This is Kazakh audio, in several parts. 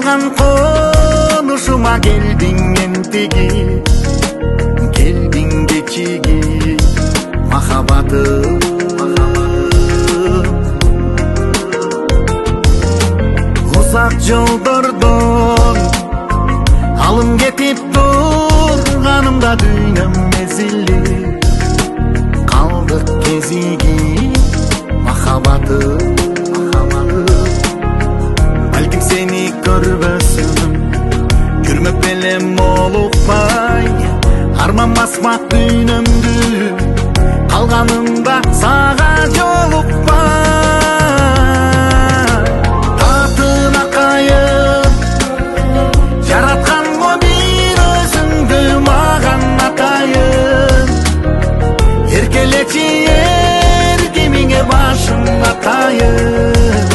Magan konuşuma geldin entigi, geldin geçigi, mahabatım. Uzak yollardan alım getip durganımda düğünüm ezildi. Kaldık gezigi, mahabatım. Balkim seni görбөсүм, жүрмөк белем олукпай, арман басмак дүйнөмдү, калганымда сага жолукпай. Татына кайып жараткан го бир өзүңдү маган атайын. Эркелечи эркемиңе башым атайын,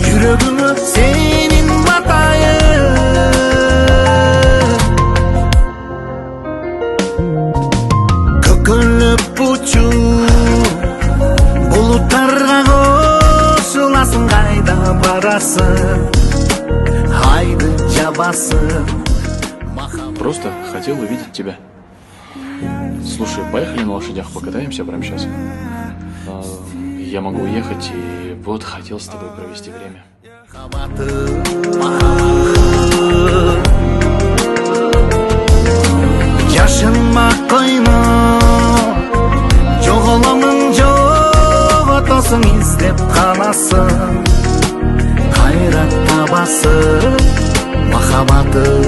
жүрөгүмө сенин батайын. Көкөлөп учуп булуттарга кошуласың, кайда барасың, айды жабасың. Просто хотел увидеть тебя. Слушай, поехали на лошадях покатаемся прямо сейчас. Я могу уехать, и вот хотел с тобой провести время. Жашынма койно, жоголомун жоготосуң, издеп каласың, кайра табасың махабатым.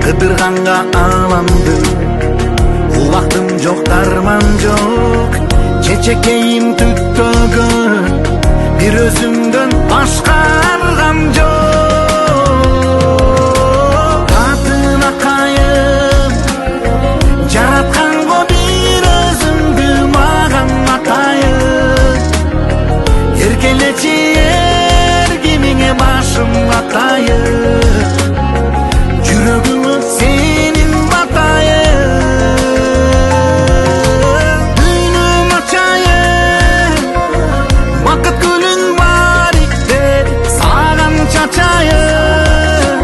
Кыдырганга аламды, убактым жок, дарман жок, чечекейим түттөгөн, бир өзүмдөн башка аргам жок. Татына кайып жараткан го бир өзүңдү маган атайын. Эркелечи эркемиңе башым атайын, жүрөгүмө сенин батайын. Дүйнөм ачайын, бакыт гүлүң бариктеп саган чачайын.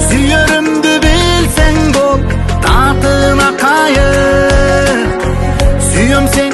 Сүйөрүмдү билсең бол, татына кайып, сүйөм сен